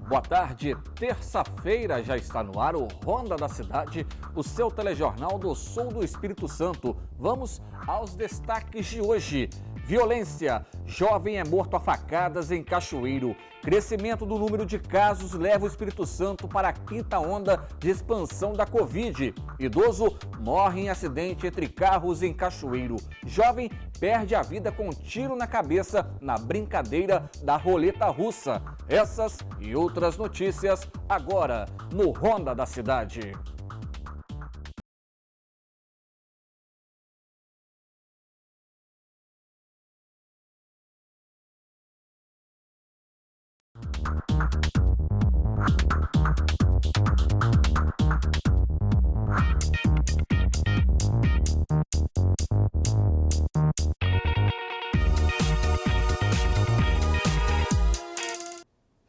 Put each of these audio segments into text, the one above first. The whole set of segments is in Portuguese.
Boa tarde, terça-feira já está no ar o Ronda da Cidade, o seu telejornal do Sul do Espírito Santo. Vamos aos destaques de hoje. Violência, jovem é morto a facadas em Cachoeiro. Crescimento do número de casos leva o Espírito Santo para a quinta onda de expansão da Covid. Idoso morre em acidente entre carros em Cachoeiro. Jovem perde a vida com um tiro na cabeça na brincadeira da roleta russa. Essas e outras notícias agora no Ronda da Cidade.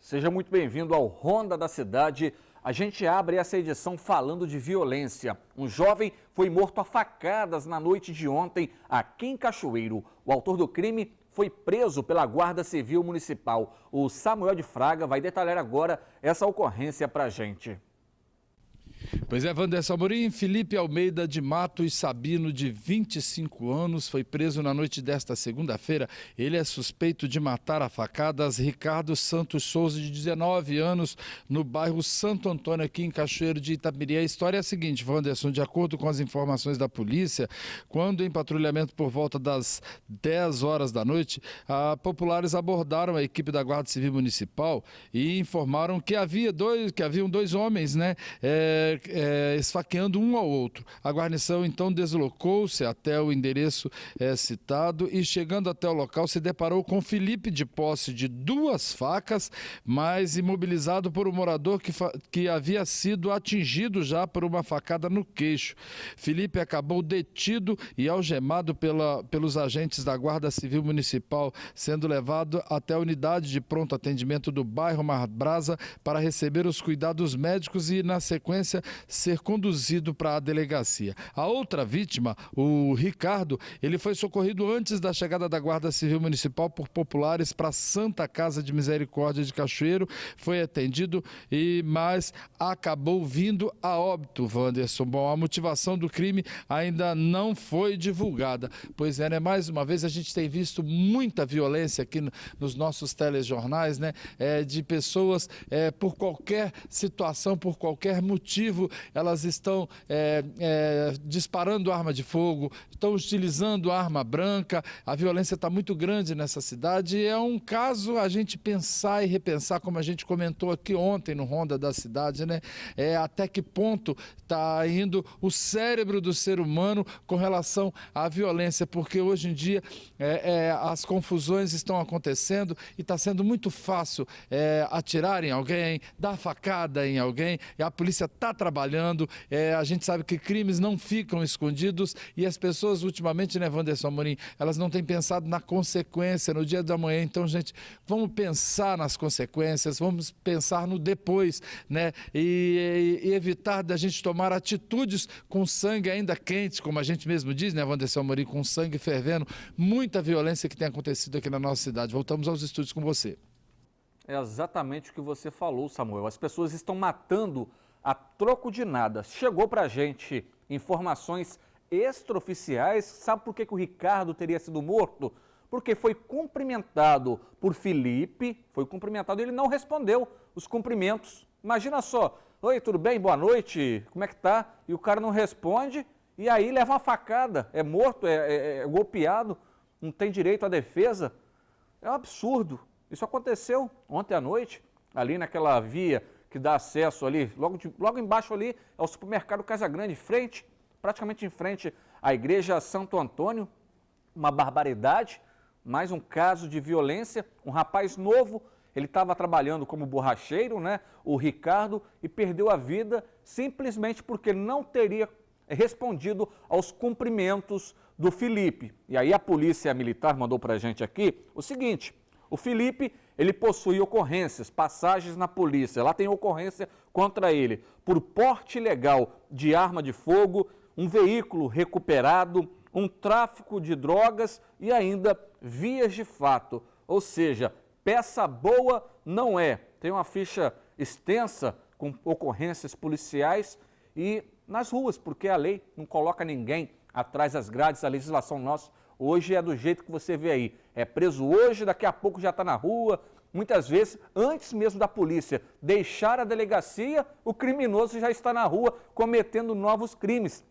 Seja muito bem-vindo ao Ronda da Cidade. A gente abre essa edição falando de violência. Um jovem foi morto a facadas na noite de ontem aqui em Cachoeiro. O autor do crime foi preso pela Guarda Civil Municipal. O Samuel de Fraga vai detalhar agora essa ocorrência para a gente. Pois é, Wanderson Amorim, Felipe Almeida de Matos Sabino, de 25 anos, foi preso na noite desta segunda-feira. Ele é suspeito de matar a facadas Ricardo Santos Souza, de 19 anos, no bairro Santo Antônio, aqui em Cachoeiro de Itapemirim. A história é a seguinte, Wanderson, de acordo com as informações da polícia, quando em patrulhamento por volta das 10 horas da noite, populares abordaram a equipe da Guarda Civil Municipal e informaram que haviam dois homens, esfaqueando um ao outro. A guarnição então deslocou-se até o endereço citado e, chegando até o local, se deparou com Felipe de posse de 2 facas, mas imobilizado por um morador que havia sido atingido já por uma facada no queixo. Felipe acabou detido e algemado pelos agentes da Guarda Civil Municipal, sendo levado até a unidade de pronto atendimento do bairro Mar Brasa para receber os cuidados médicos e, na sequência, ser conduzido para a delegacia. A outra vítima, o Ricardo, ele foi socorrido antes da chegada da Guarda Civil Municipal por populares para a Santa Casa de Misericórdia de Cachoeiro, foi atendido mas acabou vindo a óbito, Wanderson. Bom, a motivação do crime ainda não foi divulgada. Pois é, mais uma vez a gente tem visto muita violência aqui nos nossos telejornais, de pessoas por qualquer situação, por qualquer motivo, elas estão disparando arma de fogo, estão utilizando arma branca. A violência está muito grande nessa cidade e é um caso a gente pensar e repensar, como a gente comentou aqui ontem no Ronda da Cidade, até que ponto está indo o cérebro do ser humano com relação à violência, porque hoje em dia as confusões estão acontecendo e está sendo muito fácil atirar em alguém, dar facada em alguém, e a polícia está trabalhando. A gente sabe que crimes não ficam escondidos e as pessoas ultimamente, Wanderson Amorim, elas não têm pensado na consequência, no dia da manhã. Então, gente, vamos pensar nas consequências, vamos pensar no depois, e evitar da gente tomar atitudes com sangue ainda quente, como a gente mesmo diz, Wanderson Amorim, com sangue fervendo. Muita violência que tem acontecido aqui na nossa cidade. Voltamos aos estúdios com você. É exatamente o que você falou, Samuel. As pessoas estão matando a troco de nada. Chegou pra gente informações extraoficiais. Sabe por que o Ricardo teria sido morto? Porque foi cumprimentado por Felipe, foi cumprimentado e ele não respondeu os cumprimentos. Imagina só, oi, tudo bem? Boa noite, como é que tá? E o cara não responde e aí leva uma facada, é morto, é golpeado, não tem direito à defesa. É um absurdo. Isso aconteceu ontem à noite, ali naquela via que dá acesso ali, logo embaixo ali é o supermercado Casa Grande, praticamente em frente à igreja Santo Antônio. Uma barbaridade, mais um caso de violência. Um rapaz novo, ele estava trabalhando como borracheiro, o Ricardo, e perdeu a vida simplesmente porque não teria respondido aos cumprimentos do Felipe. E aí a polícia militar mandou para a gente aqui o seguinte: o Felipe, ele possui ocorrências, passagens na polícia. Lá tem ocorrência contra ele por porte ilegal de arma de fogo, um veículo recuperado, um tráfico de drogas e ainda vias de fato. Ou seja, peça boa não é. Tem uma ficha extensa com ocorrências policiais e nas ruas, porque a lei não coloca ninguém atrás das grades, a legislação nossa hoje é do jeito que você vê aí. É preso hoje, daqui a pouco já está na rua. Muitas vezes, antes mesmo da polícia deixar a delegacia, o criminoso já está na rua cometendo novos crimes.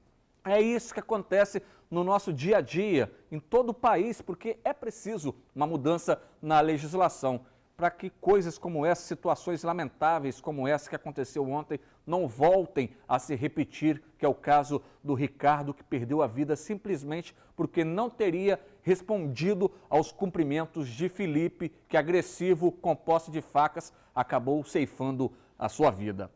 É isso que acontece no nosso dia a dia, em todo o país, porque é preciso uma mudança na legislação para que coisas como essa, situações lamentáveis como essa que aconteceu ontem, não voltem a se repetir, que é o caso do Ricardo, que perdeu a vida simplesmente porque não teria respondido aos cumprimentos de Felipe, que agressivo, com posse de facas, acabou ceifando a sua vida.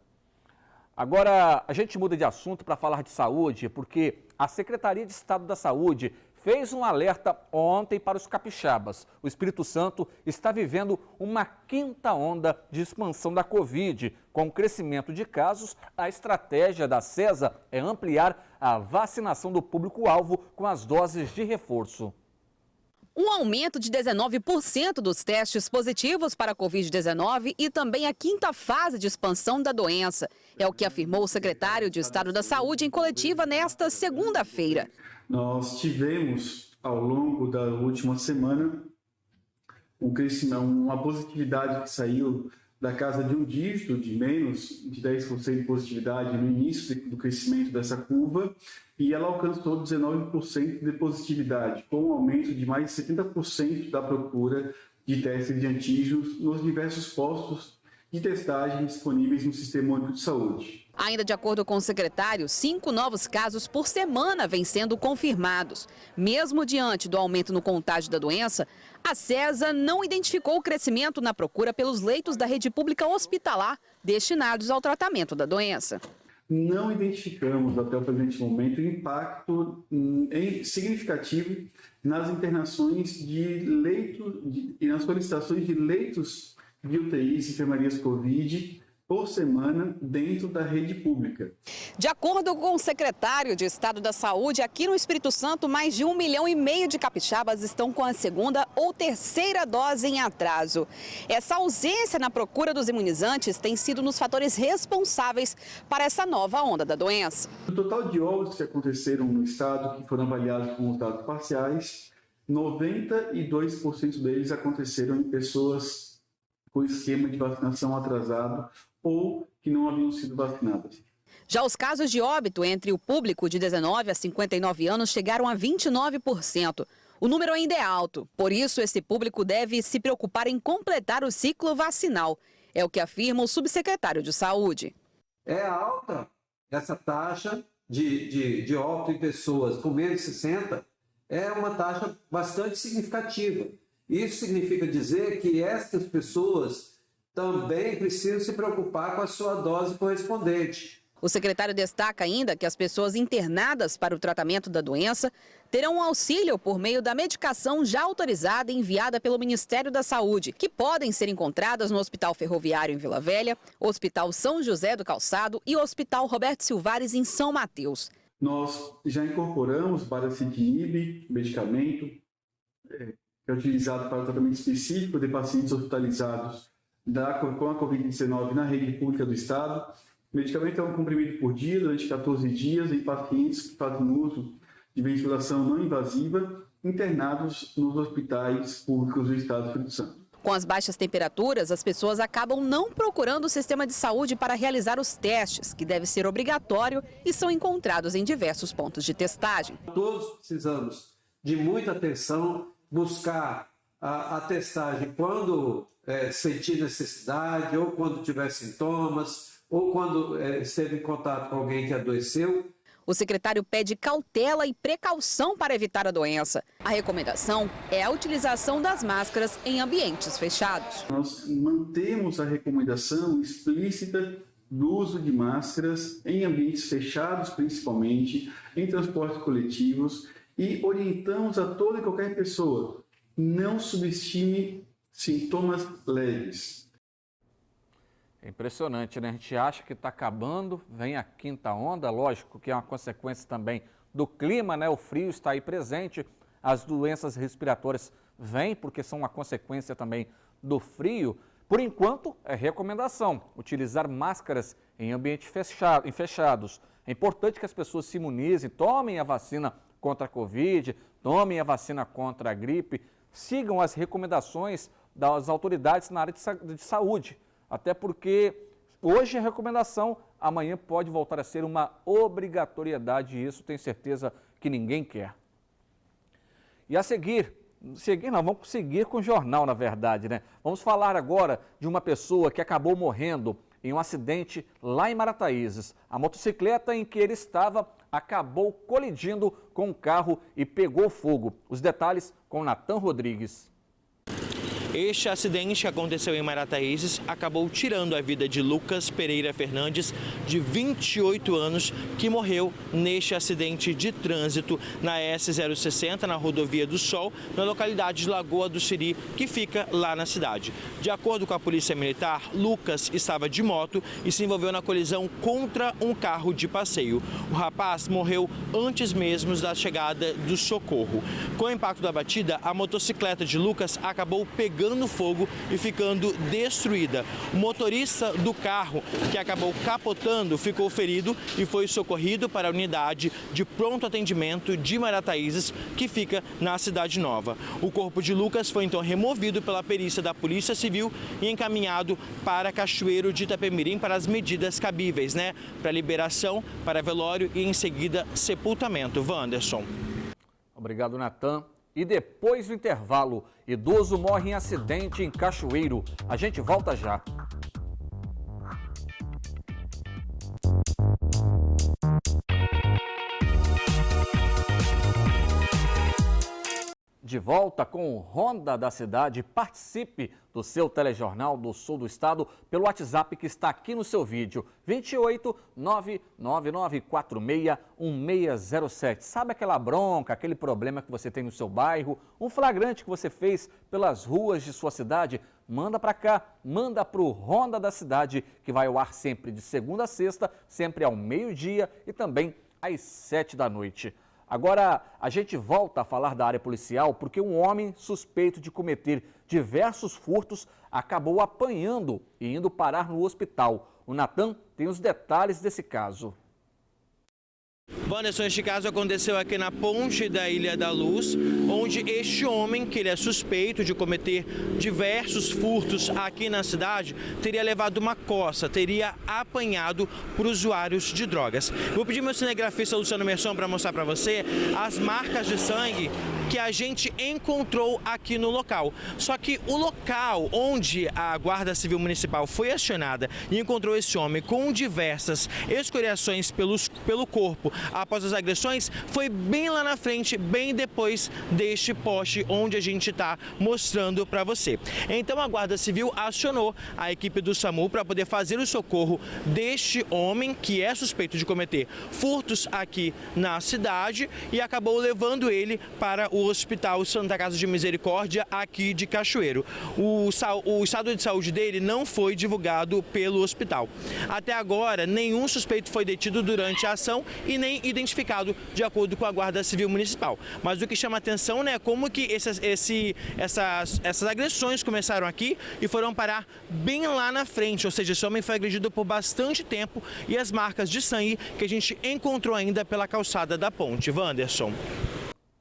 Agora, a gente muda de assunto para falar de saúde, porque a Secretaria de Estado da Saúde fez um alerta ontem para os capixabas. O Espírito Santo está vivendo uma quinta onda de expansão da Covid. Com o crescimento de casos, a estratégia da CESA é ampliar a vacinação do público-alvo com as doses de reforço. Um aumento de 19% dos testes positivos para a Covid-19 e também a quinta fase de expansão da doença. É o que afirmou o secretário de Estado da Saúde em coletiva nesta segunda-feira. Nós tivemos, ao longo da última semana, uma positividade que saiu da casa de um dígito, de menos de 10% de positividade no início do crescimento dessa curva, e ela alcançou 19% de positividade, com um aumento de mais de 70% da procura de testes de antígenos nos diversos postos de testagem disponíveis no Sistema Único de Saúde. Ainda de acordo com o secretário, 5 novos casos por semana vêm sendo confirmados. Mesmo diante do aumento no contágio da doença, a CESA não identificou o crescimento na procura pelos leitos da rede pública hospitalar destinados ao tratamento da doença. Não identificamos até o presente momento impacto significativo nas internações de leitos e nas solicitações de leitos de UTIs e enfermarias Covid por semana dentro da rede pública. De acordo com o secretário de Estado da Saúde, aqui no Espírito Santo, mais de 1,5 milhão de capixabas estão com a segunda ou terceira dose em atraso. Essa ausência na procura dos imunizantes tem sido um dos fatores responsáveis para essa nova onda da doença. O total de óbitos que aconteceram no estado, que foram avaliados com os dados parciais, 92% deles aconteceram em pessoas com esquema de vacinação atrasado ou que não haviam sido vacinadas. Já os casos de óbito entre o público de 19 a 59 anos chegaram a 29%. O número ainda é alto, por isso esse público deve se preocupar em completar o ciclo vacinal. É o que afirma o subsecretário de Saúde. É alta essa taxa de óbito em pessoas com menos de 60, é uma taxa bastante significativa. Isso significa dizer que essas pessoas também precisam se preocupar com a sua dose correspondente. O secretário destaca ainda que as pessoas internadas para o tratamento da doença terão um auxílio por meio da medicação já autorizada e enviada pelo Ministério da Saúde, que podem ser encontradas no Hospital Ferroviário em Vila Velha, Hospital São José do Calçado e Hospital Roberto Silvares em São Mateus. Nós já incorporamos baricitinib, medicamento que é utilizado para o tratamento específico de pacientes hospitalizados com a Covid-19 na rede pública do Estado. O medicamento é um comprimido por dia, durante 14 dias, em pacientes que fazem uso de ventilação não invasiva, internados nos hospitais públicos do Estado do Espírito Santo. Com as baixas temperaturas, as pessoas acabam não procurando o sistema de saúde para realizar os testes, que deve ser obrigatório e são encontrados em diversos pontos de testagem. Todos precisamos de muita atenção, buscar a testagem quando sentir necessidade, ou quando tiver sintomas, ou quando esteve em contato com alguém que adoeceu. O secretário pede cautela e precaução para evitar a doença. A recomendação é a utilização das máscaras em ambientes fechados. Nós mantemos a recomendação explícita do uso de máscaras em ambientes fechados, principalmente, em transportes coletivos, e orientamos a toda e qualquer pessoa, não subestime sintomas leves. É impressionante, né? A gente acha que está acabando, vem a quinta onda, lógico que é uma consequência também do clima, né? O frio está aí presente, as doenças respiratórias vêm porque são uma consequência também do frio, Por enquanto, é recomendação utilizar máscaras em ambientes fechados. É importante que as pessoas se imunizem, tomem a vacina contra a Covid, tomem a vacina contra a gripe, sigam as recomendações das autoridades na área de saúde. Até porque hoje é recomendação, amanhã pode voltar a ser uma obrigatoriedade e isso tenho certeza que ninguém quer. E a vamos seguir com o jornal, na verdade, né? Vamos falar agora de uma pessoa que acabou morrendo em um acidente lá em Marataízes. A motocicleta em que ele estava acabou colidindo com um carro e pegou fogo. Os detalhes com Natan Rodrigues. Este acidente que aconteceu em Marataízes acabou tirando a vida de Lucas Pereira Fernandes, de 28 anos, que morreu neste acidente de trânsito na S060, na Rodovia do Sol, na localidade de Lagoa do Siri, que fica lá na cidade. De acordo com a Polícia Militar, Lucas estava de moto e se envolveu na colisão contra um carro de passeio. O rapaz morreu antes mesmo da chegada do socorro. Com o impacto da batida, a motocicleta de Lucas acabou pegando fogo e ficando destruída. O motorista do carro, que acabou capotando, ficou ferido e foi socorrido para a unidade de pronto atendimento de Marataízes, que fica na Cidade Nova. O corpo de Lucas foi então removido pela perícia da Polícia Civil e encaminhado para Cachoeiro de Itapemirim para as medidas cabíveis, para liberação, para velório e em seguida sepultamento. Wanderson. Obrigado, Natan. E depois do intervalo, idoso morre em acidente em Cachoeiro. A gente volta já. De volta com o Ronda da Cidade. Participe do seu telejornal do Sul do Estado pelo WhatsApp que está aqui no seu vídeo. 28 99946 1607. Sabe aquela bronca, aquele problema que você tem no seu bairro? Um flagrante que você fez pelas ruas de sua cidade? Manda para cá, manda para o Ronda da Cidade, que vai ao ar sempre de segunda a sexta, sempre ao meio-dia e também às 7 da noite. Agora, a gente volta a falar da área policial porque um homem suspeito de cometer diversos furtos acabou apanhando e indo parar no hospital. O Natan tem os detalhes desse caso. Wanderson, este caso aconteceu aqui na ponte da Ilha da Luz, onde este homem, que ele é suspeito de cometer diversos furtos aqui na cidade, teria levado uma coça, teria apanhado por usuários de drogas. Vou pedir meu cinegrafista Luciano Merson para mostrar para você as marcas de sangue que a gente encontrou aqui no local. Só que o local onde a Guarda Civil Municipal foi acionada e encontrou esse homem com diversas escoriações pelo corpo após as agressões foi bem lá na frente, bem depois deste poste onde a gente está mostrando para você. Então a Guarda Civil acionou a equipe do SAMU para poder fazer o socorro deste homem que é suspeito de cometer furtos aqui na cidade e acabou levando ele para o Hospital Santa Casa de Misericórdia aqui de Cachoeiro. O estado de saúde dele não foi divulgado pelo hospital. Até agora, nenhum suspeito foi detido durante a ação e nem identificado de acordo com a Guarda Civil Municipal. Mas o que chama atenção é como que essas agressões começaram aqui e foram parar bem lá na frente, ou seja, esse homem foi agredido por bastante tempo e as marcas de sangue que a gente encontrou ainda pela calçada da ponte. Wanderson.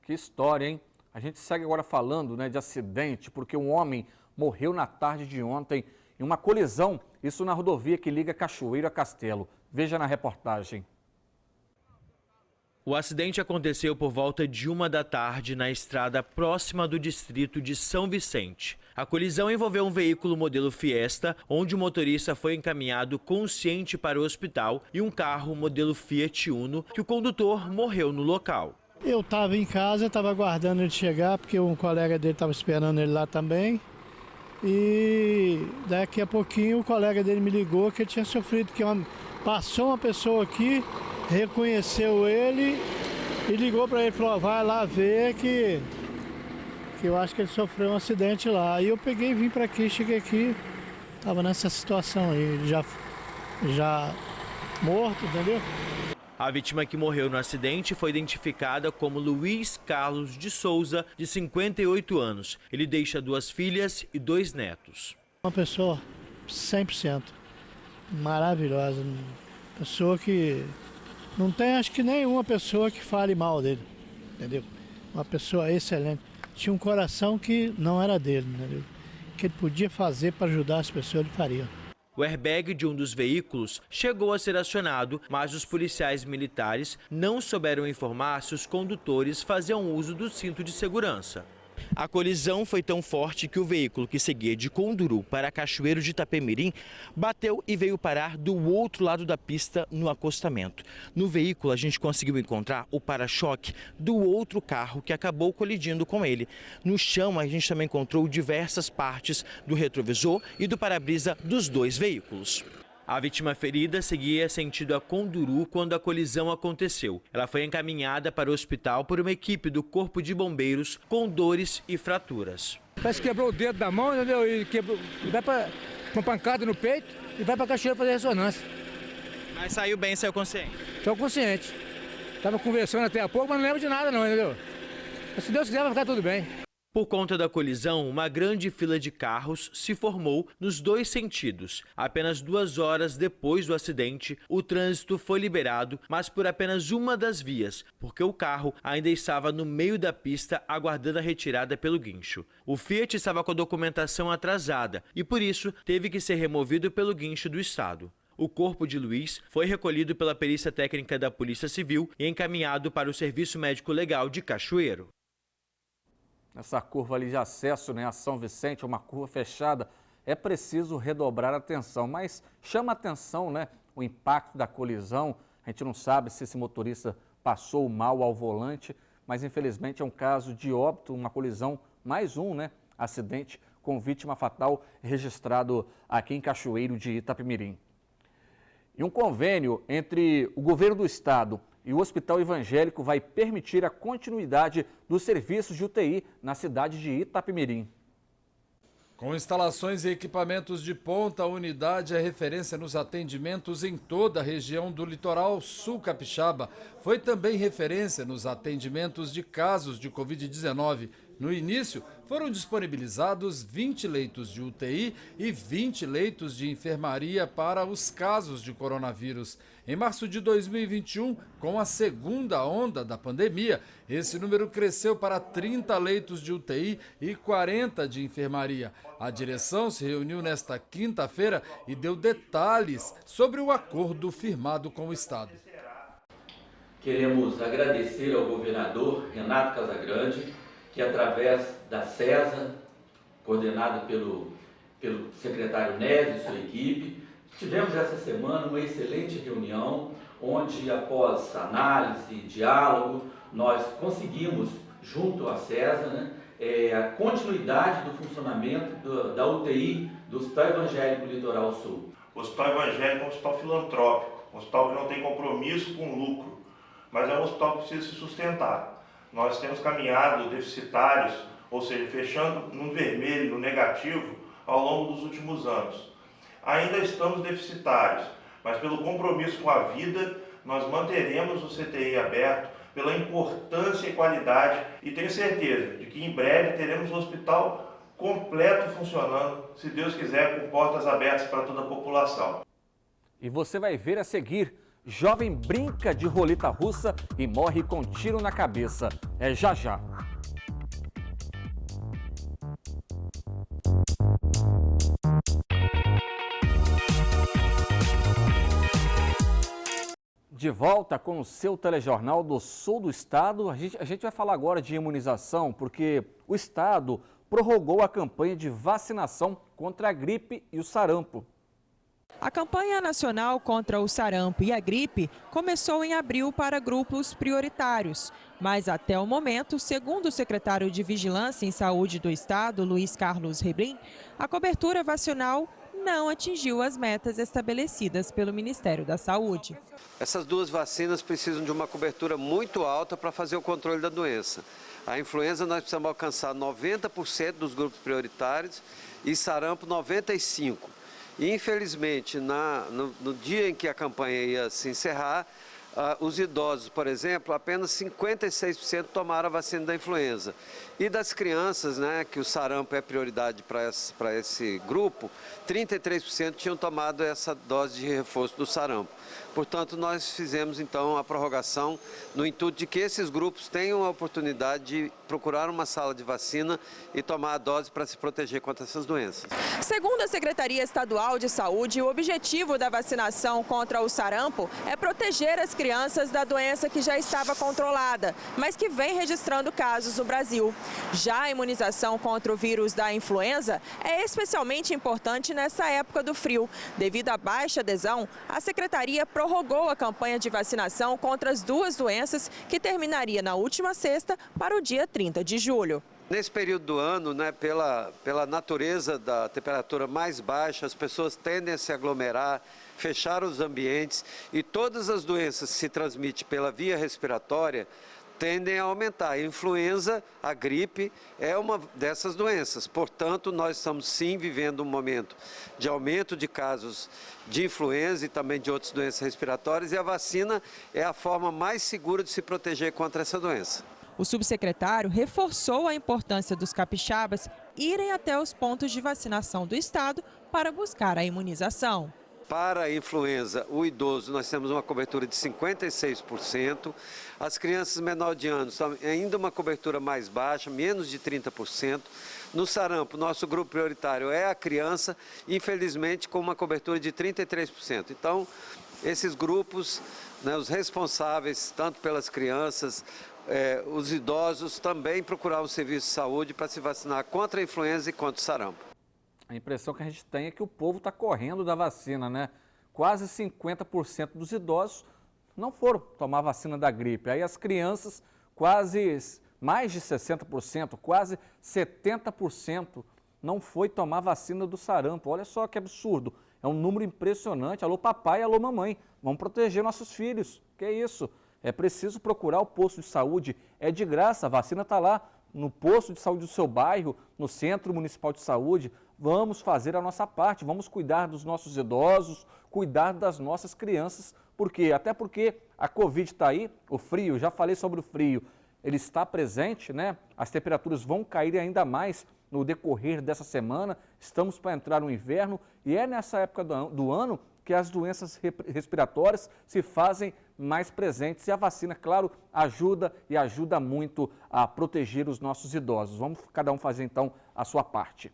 Que história, hein? A gente segue agora falando de acidente, porque um homem morreu na tarde de ontem em uma colisão, isso na rodovia que liga Cachoeiro a Castelo. Veja na reportagem. O acidente aconteceu por volta de 1 da tarde na estrada próxima do distrito de São Vicente. A colisão envolveu um veículo modelo Fiesta, onde o motorista foi encaminhado consciente para o hospital, e um carro modelo Fiat Uno, que o condutor morreu no local. Eu estava em casa, estava aguardando ele chegar, porque um colega dele estava esperando ele lá também. E daqui a pouquinho o colega dele me ligou que ele tinha sofrido, que passou uma pessoa aqui, reconheceu ele e ligou para ele, falou, vai lá ver que eu acho que ele sofreu um acidente lá. Aí eu peguei e vim para aqui, cheguei aqui, estava nessa situação aí, já morto, entendeu? A vítima que morreu no acidente foi identificada como Luiz Carlos de Souza, de 58 anos. Ele deixa 2 filhas e 2 netos. Uma pessoa 100%, maravilhosa, pessoa que não tem, acho que nenhuma pessoa que fale mal dele, entendeu? Uma pessoa excelente, tinha um coração que não era dele, entendeu? O que ele podia fazer para ajudar as pessoas, ele faria. O airbag de um dos veículos chegou a ser acionado, mas os policiais militares não souberam informar se os condutores faziam uso do cinto de segurança. A colisão foi tão forte que o veículo que seguia de Conduru para Cachoeiro de Itapemirim bateu e veio parar do outro lado da pista no acostamento. No veículo a gente conseguiu encontrar o para-choque do outro carro que acabou colidindo com ele. No chão a gente também encontrou diversas partes do retrovisor e do para-brisa dos dois veículos. A vítima ferida seguia sentido a Conduru quando a colisão aconteceu. Ela foi encaminhada para o hospital por uma equipe do Corpo de Bombeiros com dores e fraturas. Parece que quebrou o dedo da mão, entendeu? E vai para uma pancada no peito e vai para Cachoeira fazer ressonância. Mas saiu bem, saiu consciente? Estou consciente. Estava conversando até há pouco, mas não lembro de nada não, entendeu? Mas se Deus quiser vai ficar tudo bem. Por conta da colisão, uma grande fila de carros se formou nos dois sentidos. Apenas 2 horas depois do acidente, o trânsito foi liberado, mas por apenas uma das vias, porque o carro ainda estava no meio da pista aguardando a retirada pelo guincho. O Fiat estava com a documentação atrasada e, por isso, teve que ser removido pelo guincho do estado. O corpo de Luiz foi recolhido pela perícia técnica da Polícia Civil e encaminhado para o Serviço Médico Legal de Cachoeiro. Essa curva ali de acesso, né, a São Vicente, é uma curva fechada, é preciso redobrar a atenção, mas chama a atenção, né, o impacto da colisão. A gente não sabe se esse motorista passou mal ao volante, mas infelizmente é um caso de óbito, uma colisão, mais um, né, acidente com vítima fatal registrado aqui em Cachoeiro de Itapemirim. E um convênio entre o governo do estado e o Hospital Evangélico vai permitir a continuidade dos serviços de UTI na cidade de Itapemirim. Com instalações e equipamentos de ponta, a unidade é referência nos atendimentos em toda a região do litoral sul capixaba. Foi também referência nos atendimentos de casos de Covid-19. No início, foram disponibilizados 20 leitos de UTI e 20 leitos de enfermaria para os casos de coronavírus. Em março de 2021, com a segunda onda da pandemia, esse número cresceu para 30 leitos de UTI e 40 de enfermaria. A direção se reuniu nesta quinta-feira e deu detalhes sobre o acordo firmado com o Estado. Queremos agradecer ao governador Renato Casagrande, que através da CESA, coordenada pelo secretário Neves e sua equipe, tivemos essa semana uma excelente reunião, onde após análise e diálogo, nós conseguimos, junto à CESA, né, a continuidade do funcionamento da UTI do Hospital Evangélico Litoral Sul. O Hospital Evangélico é um hospital filantrópico, um hospital que não tem compromisso com lucro, mas é um hospital que precisa se sustentar. Nós temos caminhado deficitários, ou seja, fechando no vermelho, no negativo, ao longo dos últimos anos. Ainda estamos deficitários, mas pelo compromisso com a vida, nós manteremos o CTI aberto pela importância e qualidade e tenho certeza de que em breve teremos um hospital completo funcionando, se Deus quiser, com portas abertas para toda a população. E você vai ver a seguir: jovem brinca de roleta russa e morre com tiro na cabeça. É já já. De volta com o seu telejornal do Sul do Estado. A gente vai falar agora de imunização, porque o Estado prorrogou a campanha de vacinação contra a gripe e o sarampo. A campanha nacional contra o sarampo e a gripe começou em abril para grupos prioritários. Mas até o momento, segundo o secretário de Vigilância em Saúde do Estado, Luiz Carlos Rebrim, a cobertura vacinal não atingiu as metas estabelecidas pelo Ministério da Saúde. Essas duas vacinas precisam de uma cobertura muito alta para fazer o controle da doença. A influenza nós precisamos alcançar 90% dos grupos prioritários e sarampo 95%. E, infelizmente, no dia em que a campanha ia se encerrar, Os idosos, por exemplo, apenas 56% tomaram a vacina da influenza. E das crianças, né, que o sarampo é prioridade para esse grupo, 33% tinham tomado essa dose de reforço do sarampo. Portanto, nós fizemos então a prorrogação no intuito de que esses grupos tenham a oportunidade de procurar uma sala de vacina e tomar a dose para se proteger contra essas doenças. Segundo a Secretaria Estadual de Saúde, o objetivo da vacinação contra o sarampo é proteger as crianças da doença que já estava controlada, mas que vem registrando casos no Brasil. Já a imunização contra o vírus da influenza é especialmente importante nessa época do frio. Devido à baixa adesão, a Secretaria prorrogou a campanha de vacinação contra as duas doenças, que terminaria na última sexta para o dia 30 de julho. Nesse período do ano, né, pela natureza da temperatura mais baixa, as pessoas tendem a se aglomerar, fechar os ambientes e todas as doenças que se transmitem pela via respiratória tendem a aumentar. A influenza, a gripe, é uma dessas doenças. Portanto, nós estamos sim vivendo um momento de aumento de casos de influenza e também de outras doenças respiratórias, e a vacina é a forma mais segura de se proteger contra essa doença. O subsecretário reforçou a importância dos capixabas irem até os pontos de vacinação do estado para buscar a imunização. Para a influenza, o idoso, nós temos uma cobertura de 56%. As crianças menores de anos, ainda uma cobertura mais baixa, menos de 30%. No sarampo, nosso grupo prioritário é a criança, infelizmente com uma cobertura de 33%. Então, esses grupos, né, os responsáveis, tanto pelas crianças, os idosos, também procurar o serviço de saúde para se vacinar contra a influenza e contra o sarampo. A impressão que a gente tem é que o povo está correndo da vacina, né? Quase 50% dos idosos não foram tomar a vacina da gripe. Aí as crianças, mais de 60%, quase 70% não foi tomar a vacina do sarampo. Olha só que absurdo. É um número impressionante. Alô papai, alô mamãe, vamos proteger nossos filhos. Que isso? É preciso procurar o posto de saúde. É de graça, a vacina está lá no posto de saúde do seu bairro, no Centro Municipal de Saúde. Vamos fazer a nossa parte, vamos cuidar dos nossos idosos, cuidar das nossas crianças. Por quê? Até porque a Covid está aí, o frio, já falei sobre o frio, ele está presente, né? As temperaturas vão cair ainda mais no decorrer dessa semana. Estamos para entrar no inverno e é nessa época do ano que as doenças respiratórias se fazem mais presentes. E a vacina, claro, ajuda e ajuda muito a proteger os nossos idosos. Vamos cada um fazer então a sua parte.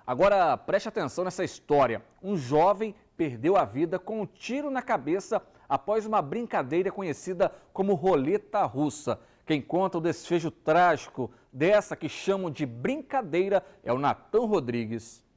Agora, preste atenção nessa história. Um jovem perdeu a vida com um tiro na cabeça após uma brincadeira conhecida como roleta russa. Quem conta o desfecho trágico dessa que chamam de brincadeira é o Natan Rodrigues.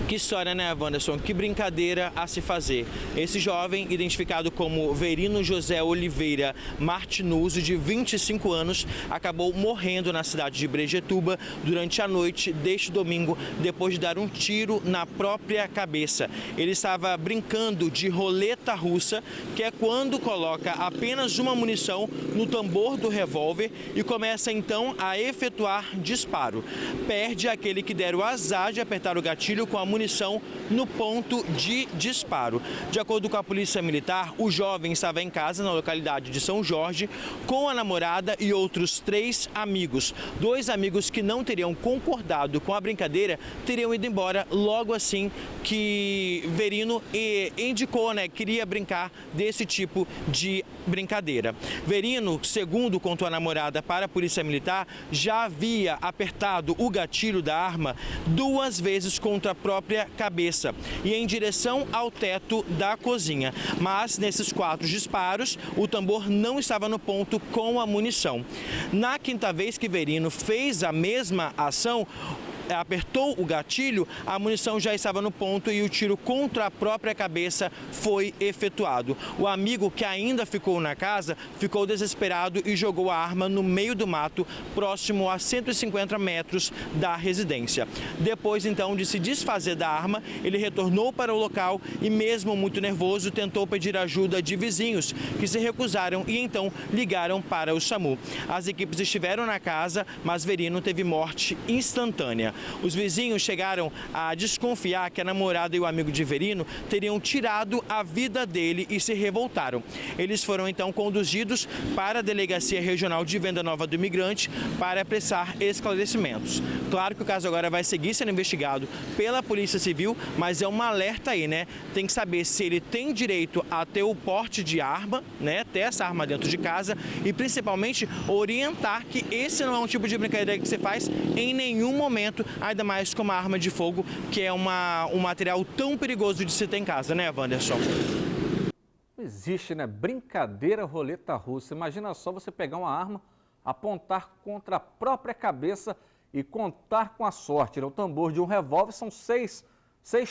Que história, né, Wanderson? Que brincadeira a se fazer. Esse jovem, identificado como Verino José Oliveira Martinuso, de 25 anos, acabou morrendo na cidade de Brejetuba durante a noite deste domingo, depois de dar um tiro na própria cabeça. Ele estava brincando de roleta russa, que é quando coloca apenas uma munição no tambor do revólver e começa então a efetuar disparo. Perde aquele que der o azar de apertar o gatilho com a munição no ponto de disparo. De acordo com a Polícia Militar, o jovem estava em casa na localidade de São Jorge com a namorada e outros 3 amigos. 2 amigos que não teriam concordado com a brincadeira teriam ido embora logo assim que Verino indicou, né, queria brincar desse tipo de brincadeira. Verino, segundo contou a namorada para a Polícia Militar, já havia apertado o gatilho da arma 2 vezes contra a própria cabeça e em direção ao teto da cozinha. Mas nesses 4 disparos, o tambor não estava no ponto com a munição. Na quinta vez que Verino fez a mesma ação, apertou o gatilho, a munição já estava no ponto e o tiro contra a própria cabeça foi efetuado. O amigo, que ainda ficou na casa, ficou desesperado e jogou a arma no meio do mato, próximo a 150 metros da residência. Depois, então, de se desfazer da arma, ele retornou para o local e, mesmo muito nervoso, tentou pedir ajuda de vizinhos, que se recusaram e, então, ligaram para o SAMU. As equipes estiveram na casa, mas Verino teve morte instantânea. Os vizinhos chegaram a desconfiar que a namorada e o amigo de Verino teriam tirado a vida dele e se revoltaram. Eles foram então conduzidos para a Delegacia Regional de Venda Nova do Imigrante para prestar esclarecimentos. Claro que o caso agora vai seguir sendo investigado pela Polícia Civil, mas é um alerta aí, né? Tem que saber se ele tem direito a ter o porte de arma, né? Ter essa arma dentro de casa e principalmente orientar que esse não é um tipo de brincadeira que você faz em nenhum momento, ainda mais com uma arma de fogo, que é um material tão perigoso de se ter em casa, né, Wanderson? Existe, né? Brincadeira roleta russa. Imagina só você pegar uma arma, apontar contra a própria cabeça e contar com a sorte, né? O tambor de um revólver são seis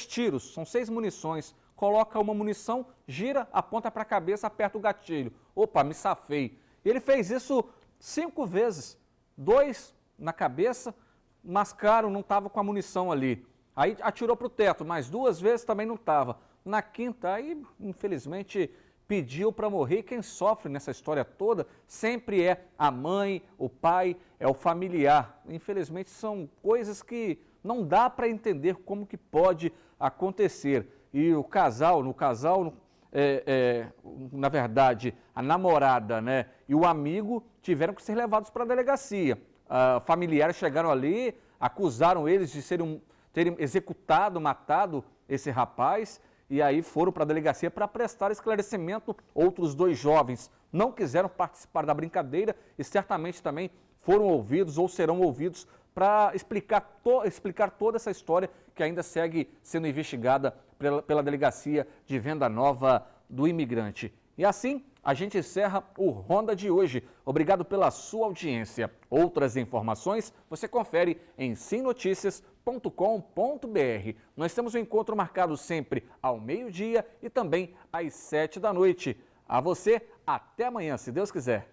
tiros, são 6 munições. Coloca uma munição, gira, aponta para a cabeça, aperta o gatilho. Opa, me safei. Ele fez isso 5 vezes. 2 na cabeça, mascaram, não estava com a munição ali. Aí atirou para o teto, mais 2 vezes também não estava. Na quinta, aí infelizmente pediu para morrer. Quem sofre nessa história toda sempre é a mãe, o pai, é o familiar. Infelizmente são coisas que não dá para entender como que pode acontecer. E o casal, na verdade, a namorada, né, e o amigo tiveram que ser levados para a delegacia. Familiares chegaram ali, acusaram eles de terem executado, matado esse rapaz, e aí foram para a delegacia para prestar esclarecimento. Outros 2 jovens não quiseram participar da brincadeira e certamente também foram ouvidos ou serão ouvidos para explicar toda essa história que ainda segue sendo investigada pela Delegacia de Venda Nova do Imigrante. E assim, a gente encerra o Ronda de hoje. Obrigado pela sua audiência. Outras informações você confere em simnoticias.com.br. Nós temos um encontro marcado sempre ao meio-dia e também às 7 da noite. A você, até amanhã, se Deus quiser.